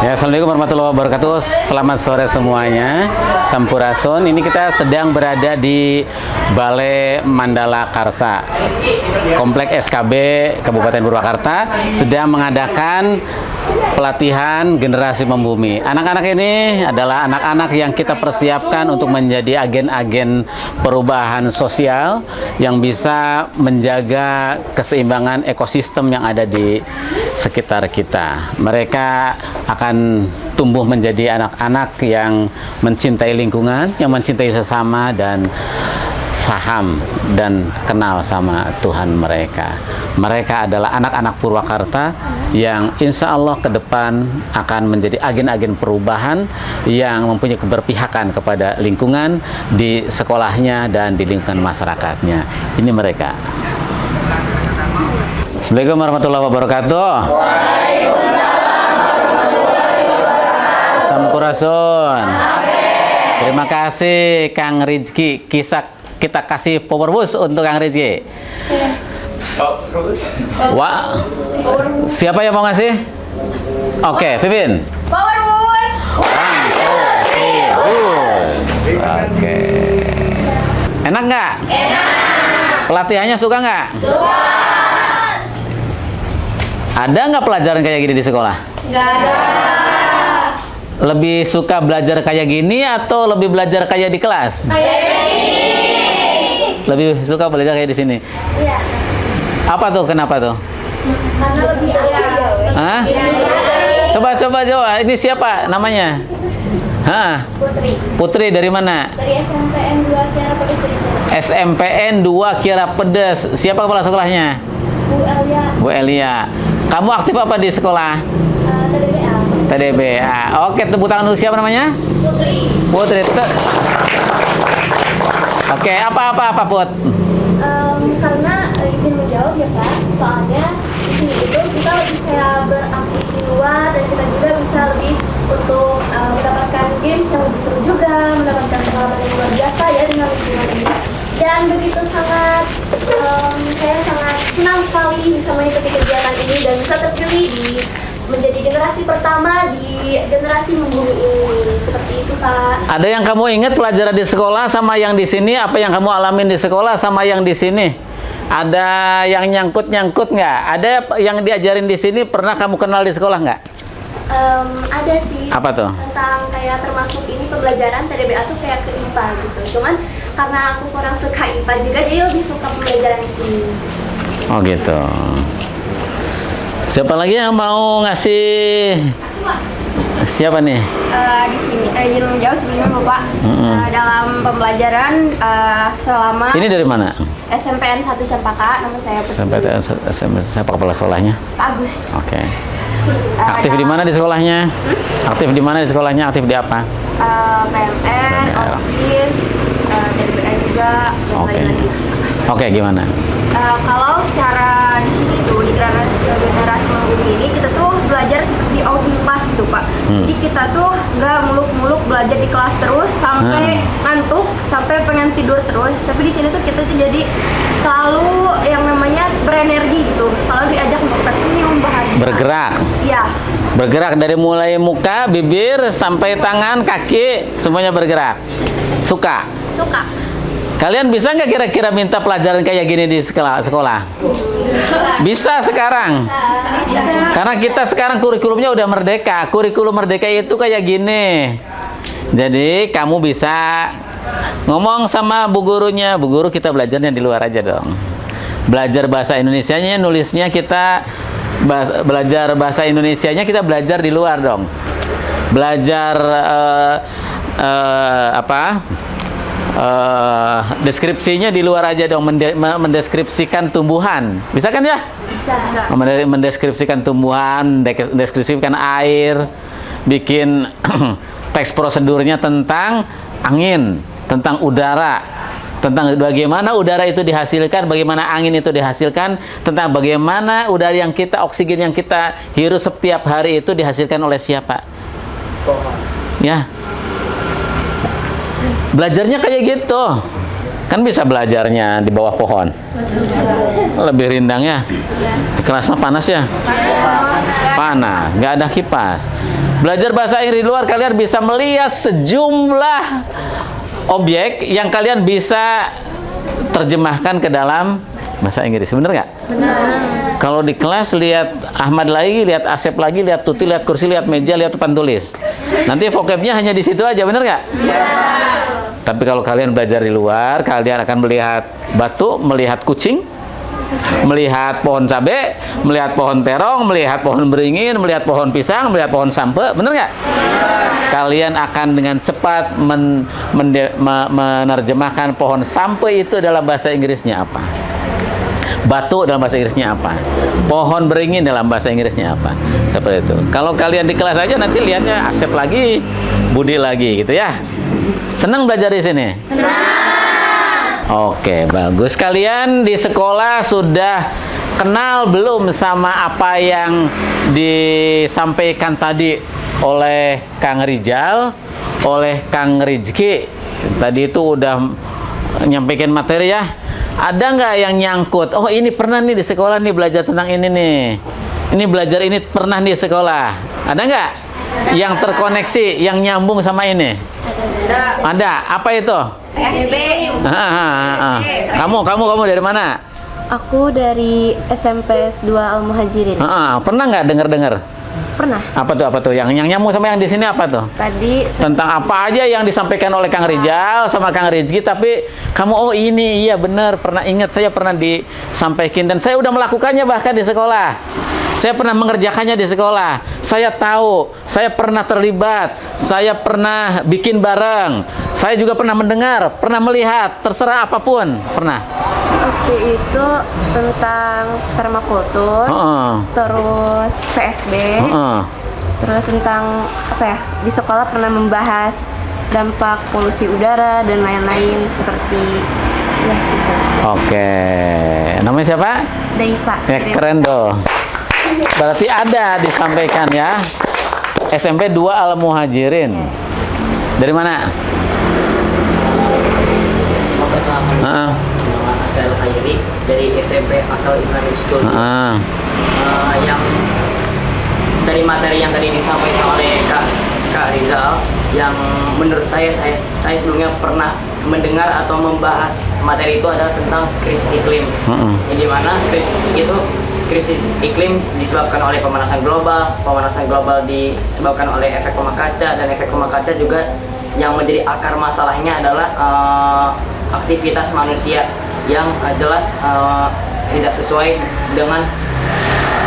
Ya, assalamualaikum warahmatullahi wabarakatuh. Selamat sore semuanya. Sampurasun. Ini kita sedang berada di Balai Mandala Karsa, Komplek SKB Kabupaten Purwakarta, sedang mengadakan pelatihan generasi membumi. Anak-anak ini adalah anak-anak yang kita persiapkan untuk menjadi agen-agen perubahan sosial yang bisa menjaga keseimbangan ekosistem yang ada di sekitar kita. Mereka akan tumbuh menjadi anak-anak yang mencintai lingkungan, yang mencintai sesama, dan faham dan kenal sama Tuhan mereka. Mereka adalah anak-anak Purwakarta yang insya Allah ke depan akan menjadi agen-agen perubahan yang mempunyai keberpihakan kepada lingkungan di sekolahnya dan di lingkungan masyarakatnya. Ini mereka. Assalamualaikum warahmatullahi wabarakatuh. Waalaikumsalam warahmatullahi wabarakatuh. Sampurasun. Terima kasih Kang Rizky. Kita kasih power boost untuk Kang Rizky. Wah, siapa yang mau ngasih? Oke, Pipin. Power boost. Oke. Enak nggak? Enak. Pelatihannya suka nggak? Suka. Ada nggak pelajaran kayak gini di sekolah? Nggak ada. Lebih suka belajar kayak gini atau lebih belajar kayak di kelas? Kayak gini. Lebih suka belajar kayak di sini. Iya. Apa tuh? Kenapa tuh? Karena lebih suka. Hah? Coba. Ini siapa namanya? Hah? Putri. Putri dari mana? Dari SMPN 2 Kiara Pedes itu. SMPN 2 Kiara Pedes. Siapa kepala sekolahnya? Bu Elia. Bu Elia. Kamu aktif apa di sekolah? TDBA. TDBA. Oke, tepuk tangan dulu. Siapa namanya? Putri. Putri. Oke, apa Put? Karena izin menjawab ya Kak. Soalnya di sini itu kita lebih kayak beraktif di luar dan kita juga bisa lebih untuk mendapatkan games yang lebih seru juga, mendapatkan pengalaman yang luar biasa ya dengan lingkungan ini. Dan begitu saya sangat senang sekali bisa mengikuti kegiatan ini dan bisa terpilih di menjadi generasi pertama di generasi membumi ini. Seperti itu Pak. Ada yang kamu ingat pelajaran di sekolah sama yang di sini? Apa yang kamu alamin di sekolah sama yang di sini? Ada yang nyangkut nggak? Ada yang diajarin di sini pernah kamu kenal di sekolah nggak? Ada sih. Apa tuh? Tentang kayak termasuk ini pembelajaran TDBA tuh kayak ke IPA gitu. Cuman karena aku kurang suka IPA juga, jadi lebih suka pembelajaran di sini. Oh gitu. Siapa lagi yang mau ngasih? Siapa nih? Di sini izin menjawab sebelumnya Bapak. Dalam pembelajaran selama Ini dari mana? SMPN 1 Cempaka, nama saya Putri. Siapa kepala sekolahnya? Pak Agus. Oke. Aktif di mana di sekolahnya? Aktif di mana di sekolahnya? Aktif di apa? PMN, OSIS, TDBA juga, yang Oke. lain-lain. Oke, gimana? Kalau secara di sini tuh di generasi membumi ini kita tuh belajar seperti outing class gitu Pak. Jadi kita tuh nggak muluk-muluk belajar di kelas terus sampai ngantuk, sampai pengen tidur terus. Tapi di sini tuh kita tuh jadi selalu yang namanya berenergi gitu, selalu diajak untuk tersenyum, bahagia. Bergerak. Iya. Bergerak dari mulai muka, bibir, sampai tangan, kaki, semuanya bergerak. Suka. Kalian bisa nggak kira-kira minta pelajaran kayak gini di sekolah? Bisa sekarang. Karena kita sekarang kurikulumnya udah merdeka. Kurikulum merdeka itu kayak gini. Jadi kamu bisa ngomong sama bu gurunya. Bu guru, kita belajarnya di luar aja dong. Belajar bahasa Indonesianya, nulisnya kita belajar bahasa Indonesianya kita belajar di luar dong. Belajar deskripsinya di luar aja dong, mendeskripsikan tumbuhan. Bisa kan ya? Bisa. Mendeskripsikan tumbuhan, mendeskripsikan air, bikin teks prosedurnya tentang angin, tentang udara, tentang bagaimana udara itu dihasilkan, bagaimana angin itu dihasilkan, tentang bagaimana udara yang kita, oksigen yang kita hirup setiap hari itu dihasilkan oleh siapa? Ya. Belajarnya kayak gitu. Kan bisa belajarnya di bawah pohon. Lebih rindang ya. Di kelas mah panas ya? Panas, nggak ada kipas. Belajar bahasa Inggris di luar, kalian bisa melihat sejumlah objek yang kalian bisa terjemahkan ke dalam bahasa Inggris. Bener nggak? Benar. Kalau di kelas lihat Ahmad lagi, lihat Asep lagi, lihat Tuti, lihat kursi, lihat meja, lihat papan tulis. Nanti vocabnya hanya di situ aja, bener nggak? Tapi kalau kalian belajar di luar, kalian akan melihat batu, melihat kucing, melihat pohon cabe, melihat pohon terong, melihat pohon beringin, melihat pohon pisang, melihat pohon sampe, bener nggak? Kalian akan dengan cepat menerjemahkan pohon sampe itu dalam bahasa Inggrisnya apa? Batu dalam bahasa Inggrisnya apa? Pohon beringin dalam bahasa Inggrisnya apa? Seperti itu. Kalau kalian di kelas aja nanti lihatnya Asep lagi, Budi lagi gitu ya. Senang belajar di sini? Senang. Oke, bagus. Kalian di sekolah sudah kenal belum sama apa yang disampaikan tadi oleh Kang Rijal, oleh Kang Rizky? Tadi itu udah nyampaikan materi ya. Ada nggak yang nyangkut? Oh, ini pernah nih di sekolah nih belajar tentang ini nih. Ini belajar ini pernah di sekolah. Ada nggak? Yang terkoneksi, yang nyambung sama ini? Ada. Apa itu? SMP. Kamu dari mana? Aku dari SMP 2 Al-Muhajirin. Pernah nggak dengar? Pernah. Apa tuh? Yang nyambung sama yang di sini apa tuh? Tadi Tentang apa aja yang disampaikan oleh Kang Rijal sama Kang Rizky, tapi kamu oh ini iya benar, pernah ingat, saya pernah disampaikan dan saya udah melakukannya bahkan di sekolah. Saya pernah mengerjakannya di sekolah. Saya tahu, saya pernah terlibat, saya pernah bikin bareng. Saya juga pernah mendengar, pernah melihat, terserah apapun, pernah. waktu itu tentang permakultur, terus PSB, terus tentang apa ya, di sekolah pernah membahas dampak polusi udara dan lain-lain seperti ya gitu. Oke, namanya siapa? Daifa. Ya, keren dong. Berarti ada disampaikan ya. SMP 2 Al-Muhajirin. Dari mana? Nama Askar Khairi dari SMP Akal Islamic School. Yang dari materi yang tadi disampaikan oleh Kak Rizal, yang menurut saya sebelumnya pernah mendengar atau membahas materi itu adalah tentang krisis iklim. Yang dimana krisis iklim disebabkan oleh pemanasan global disebabkan oleh efek rumah kaca, dan efek rumah kaca juga yang menjadi akar masalahnya adalah aktivitas manusia yang jelas tidak sesuai dengan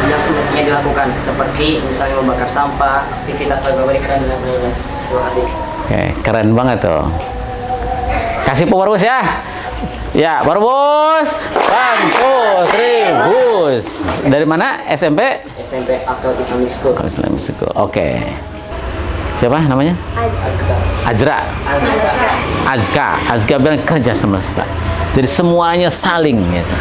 yang semestinya dilakukan, seperti misalnya membakar sampah, aktivitas pabrik dan lain-lain. Terima kasih. Oke, keren banget tuh. Kasih power bus ya. Ya, power bus. 1, 2, 3, bus. Dari mana? SMP? SMP Akal Islamic School. Akal Islamic School. Oke. Siapa namanya? Azka. Azka bilang kerja semesta. Jadi semuanya saling gitu.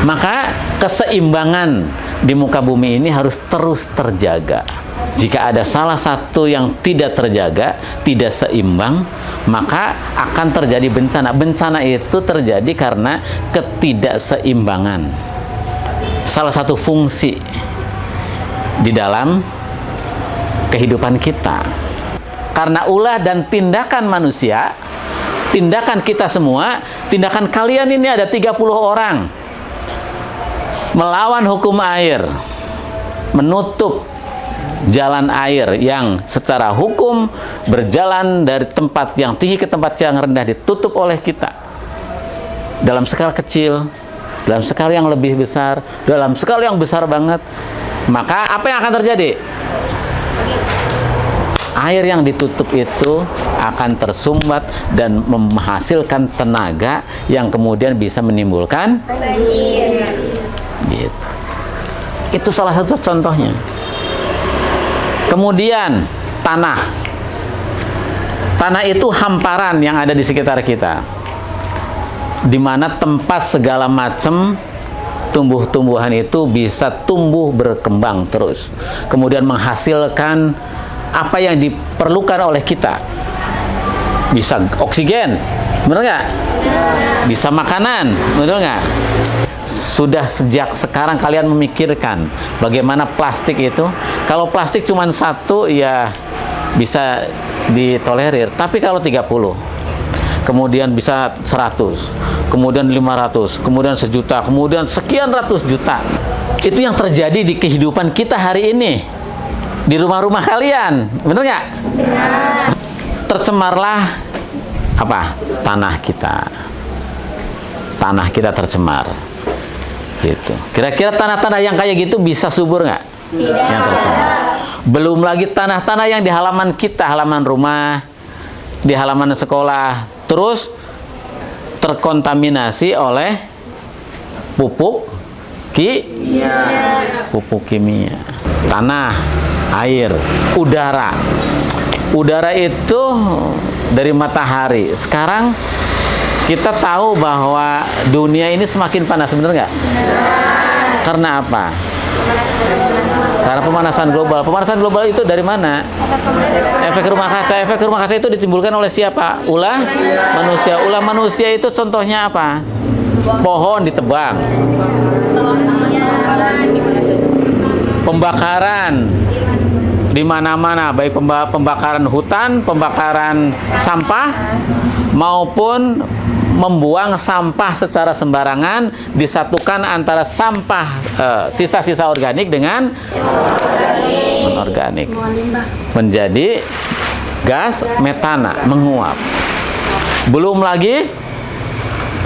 Maka keseimbangan di muka bumi ini harus terus terjaga. Jika ada salah satu yang tidak terjaga, tidak seimbang, maka akan terjadi bencana. Bencana itu terjadi karena ketidakseimbangan. Salah satu fungsi di dalam kehidupan kita. Karena ulah dan tindakan manusia, tindakan kita semua, tindakan kalian ini ada 30 orang melawan hukum air, menutup jalan air yang secara hukum berjalan dari tempat yang tinggi ke tempat yang rendah, ditutup oleh kita dalam skala kecil, dalam skala yang lebih besar, dalam skala yang besar banget. Maka apa yang akan terjadi? Air yang ditutup itu akan tersumbat dan menghasilkan tenaga yang kemudian bisa menimbulkan banjir. Gitu. Itu salah satu contohnya. Kemudian tanah. Tanah itu hamparan yang ada di sekitar kita, di mana tempat segala macam tumbuh-tumbuhan itu bisa tumbuh berkembang terus, kemudian menghasilkan apa yang diperlukan oleh kita. Bisa oksigen, Bener nggak? Bisa makanan, betul nggak? Sudah sejak sekarang kalian memikirkan bagaimana plastik itu. Kalau plastik cuma satu ya bisa ditolerir, tapi kalau 30, kemudian bisa 100, kemudian 500, kemudian 1.000.000, kemudian sekian ratus juta. Itu yang terjadi di kehidupan kita hari ini, di rumah-rumah kalian, bener nggak? Tercemarlah apa? Tanah kita tercemar. Gitu. Kira-kira tanah-tanah yang kayak gitu bisa subur nggak? Yang tercemar. Belum lagi tanah-tanah yang di halaman kita, halaman rumah, di halaman sekolah, terus terkontaminasi oleh pupuk kimia. Tanah, air, udara. Udara itu dari matahari. Sekarang kita tahu bahwa dunia ini semakin panas, benar nggak? Karena apa? Karena pemanasan global. Pemanasan global itu dari mana? Efek rumah kaca. Efek rumah kaca itu ditimbulkan oleh siapa? Ulah manusia. Ulah manusia itu contohnya apa? Pohon ditebang. Pembakaran di mana-mana, baik pembakaran hutan, pembakaran sampah, maupun membuang sampah secara sembarangan, disatukan antara sampah sisa-sisa organik dengan anorganik, menjadi gas metana, menguap. Belum lagi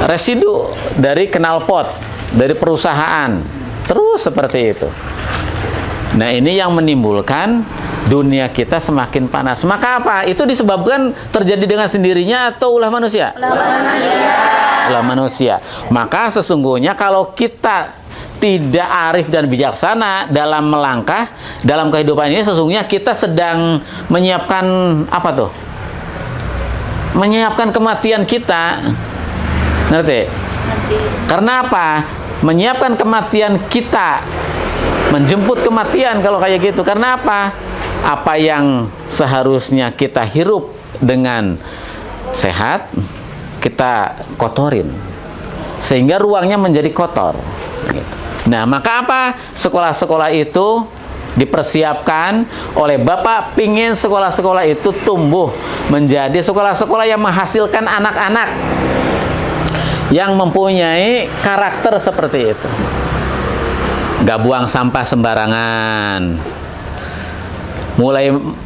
residu dari knalpot, dari perusahaan, terus seperti itu. Nah, ini yang menimbulkan dunia kita semakin panas. Maka apa? Itu disebabkan terjadi dengan sendirinya atau ulah manusia? Ulah manusia. Maka sesungguhnya kalau kita tidak arif dan bijaksana dalam melangkah dalam kehidupan ini, sesungguhnya kita sedang menyiapkan apa tuh? Menyiapkan kematian kita. Ngerti? Karena apa? Menyiapkan kematian kita, menjemput kematian kalau kayak gitu. Karena apa? Apa yang seharusnya kita hirup dengan sehat, kita kotorin, sehingga ruangnya menjadi kotor. Nah, maka apa? Sekolah-sekolah itu dipersiapkan oleh Bapak, pingin sekolah-sekolah itu tumbuh menjadi sekolah-sekolah yang menghasilkan anak-anak yang mempunyai karakter seperti itu. Gak buang sampah sembarangan,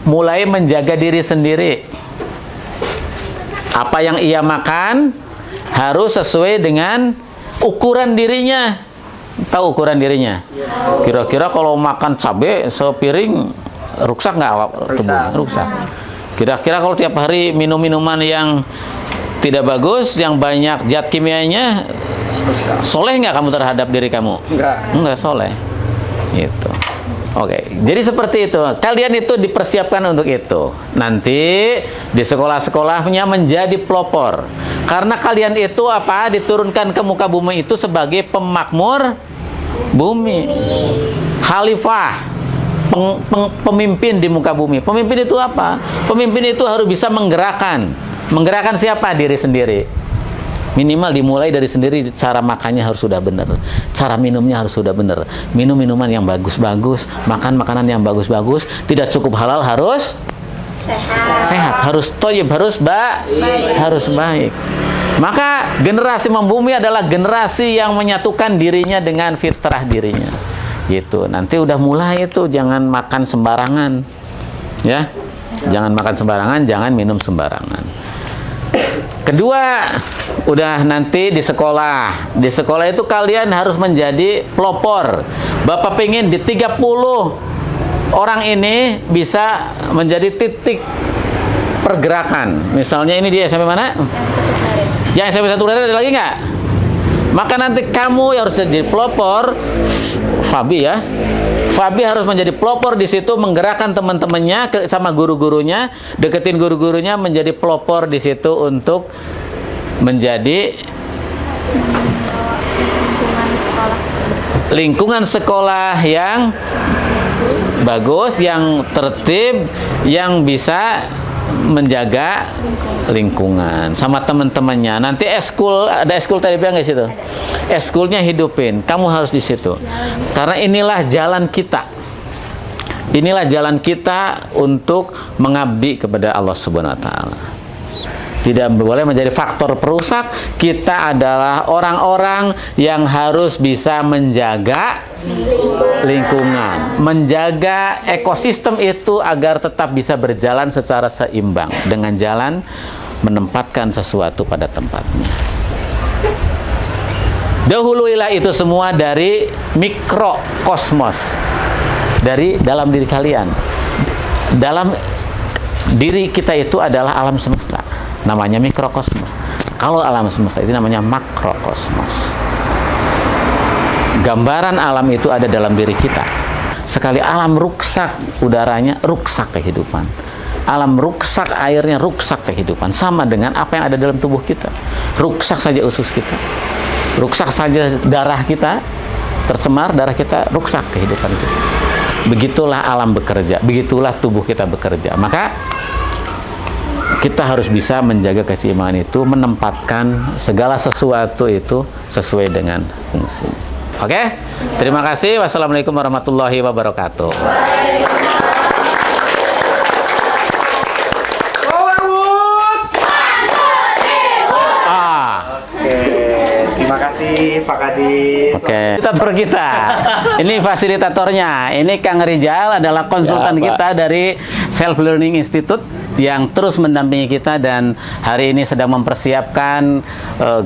mulai menjaga diri sendiri. Apa yang ia makan harus sesuai dengan ukuran dirinya. Tahu ukuran dirinya? Kira-kira kalau makan cabai sepiring rusak nggak tubuhnya? Rusak. Kira-kira kalau tiap hari minum minuman yang tidak bagus, yang banyak zat kimianya, soleh nggak kamu terhadap diri kamu? Enggak soleh. Gitu. Oke, jadi seperti itu. Kalian itu dipersiapkan untuk itu. Nanti di sekolah-sekolahnya menjadi pelopor. Karena kalian itu apa? Diturunkan ke muka bumi itu sebagai pemakmur bumi. Khalifah, pemimpin di muka bumi. Pemimpin itu apa? Pemimpin itu harus bisa menggerakkan. Menggerakkan siapa? Diri sendiri. Minimal dimulai dari sendiri, cara makannya harus sudah benar, cara minumnya harus sudah benar, minum minuman yang bagus-bagus, makan makanan yang bagus-bagus, tidak cukup halal, harus sehat, harus thayyib, harus baik. Maka generasi membumi adalah generasi yang menyatukan dirinya dengan fitrah dirinya. Gitu. Nanti udah mulai itu, jangan makan sembarangan, ya, jangan makan sembarangan, jangan minum sembarangan. Kedua, udah nanti di sekolah. Di sekolah itu kalian harus menjadi pelopor. Bapak pengen di 30 orang ini bisa menjadi titik pergerakan. Misalnya ini di SMP mana? Yang SMP 1 Kleren ada lagi nggak? Maka nanti kamu yang harus jadi pelopor. Fabi ya. Fabi harus menjadi pelopor di situ, menggerakkan teman-temannya sama guru-gurunya, deketin guru-gurunya, menjadi pelopor di situ untuk menjadi lingkungan sekolah yang bagus, yang tertib, yang bisa menjaga lingkungan sama teman-temannya. Nanti eskul, ada eskul tadi bilang nggak situ? Eskulnya hidupin. Kamu harus di situ. Karena inilah jalan kita. Inilah jalan kita untuk mengabdi kepada Allah Subhanahu wa taala. Tidak boleh menjadi faktor perusak. Kita adalah orang-orang yang harus bisa menjaga lingkungan, menjaga ekosistem itu agar tetap bisa berjalan secara seimbang dengan jalan menempatkan sesuatu pada tempatnya. Dahuluilah itu semua dari mikrokosmos, dari dalam diri kalian. Dalam diri kita itu adalah alam semesta, namanya mikrokosmos. Kalau alam semesta itu namanya makrokosmos. Gambaran alam itu ada dalam diri kita. Sekali alam ruksak udaranya, ruksak kehidupan. Alam ruksak airnya, ruksak kehidupan. Sama dengan apa yang ada dalam tubuh kita. Ruksak saja usus kita. Ruksak saja darah kita, tercemar darah kita, ruksak kehidupan kita. Begitulah alam bekerja, begitulah tubuh kita bekerja. Maka kita harus bisa menjaga keseimbangan itu, menempatkan segala sesuatu itu sesuai dengan fungsinya. Oke, terima kasih. Wassalamualaikum warahmatullahi wabarakatuh. Terima kasih Pak Kadis. Oke, fasilitator kita. Ini fasilitatornya. Ini Kang Rijal adalah konsultan kita dari Self Learning Institute yang terus mendampingi kita dan hari ini sedang mempersiapkan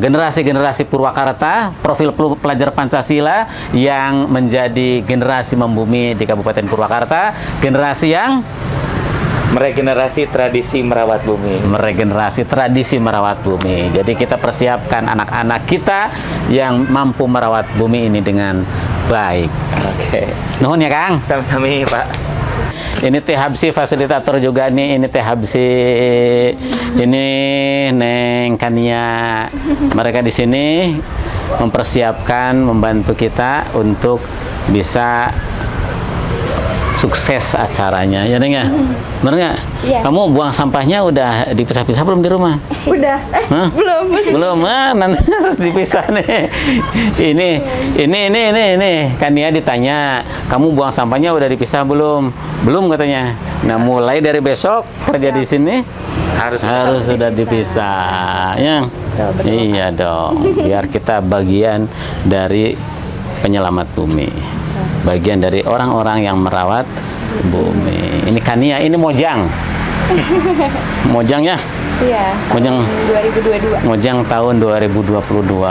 generasi-generasi Purwakarta, profil pelajar Pancasila yang menjadi generasi membumi di Kabupaten Purwakarta, generasi yang Meregenerasi tradisi merawat bumi. meregenerasi tradisi merawat bumi. Jadi kita persiapkan anak-anak kita yang mampu merawat bumi ini dengan baik. Oke. Nuhun ya Kang. Sama-sama Pak. Ini Teh Habsi fasilitator juga nih. Ini Teh Habsi. Ini Neng Kania. Mereka di sini mempersiapkan, membantu kita untuk bisa sukses acaranya. Ya Neng ya? Bener nggak? Iya. Kamu buang sampahnya udah dipisah-pisah belum di rumah? Udah. Hah? Belum, nanti harus dipisah nih. Ini. Kania ditanya, kamu buang sampahnya udah dipisah belum? Belum katanya. Nah, mulai dari besok kerja di sini harus sudah dipisah, ya. Iya dong. Biar kita bagian dari penyelamat bumi, bagian dari orang-orang yang merawat bumi. Ini Kania, ini Mojang. Mojang ya? Iya. Mojang 2022. Mojang tahun 2022.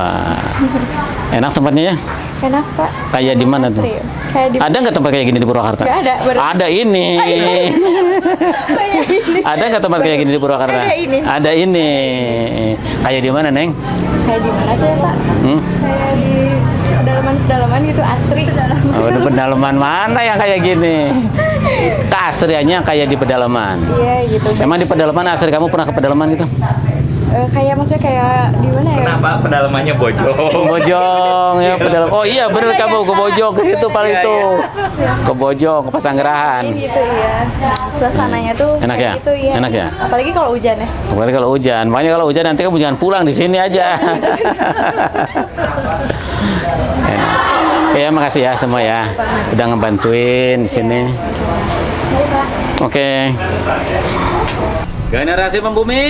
Enak tempatnya ya? Enak Pak. Kayak di mana tuh? Kayak di. Ada nggak tempat kayak gini di Purwakarta? Nggak ada, baru. Ada ini. Ada nggak tempat kayak gini di Purwakarta? Ada ini. Ada ini. Kayak di mana, Neng? Kayak di mana tuh ya Pak? Kayak di pedalaman gitu, asri. Oh, di pedalaman mana yang kayak gini? Keasriannya kayak di pedalaman. Iya gitu. Emang di pedalaman asri, kamu pernah ke pedalaman gitu? Kayak maksudnya kayak di mana ya? Kenapa pedalamannya Bojong? Bojong ya pedalaman. Oh iya bener kamu ke Bojong, ke situ paling Iya, tuh. Ke Bojong, ke Pasanggerahan. Gitu ya. Suasananya tuh Enak kayak ya? gitu ya. Enak ya? Apalagi kalau hujan ya. Apalagi kalau hujan. Makanya kalau hujan nanti kamu jangan pulang, di sini aja. Enak. Ya, makasih ya semua ya. Udah ngebantuin di sini. Oke. Generasi membumi.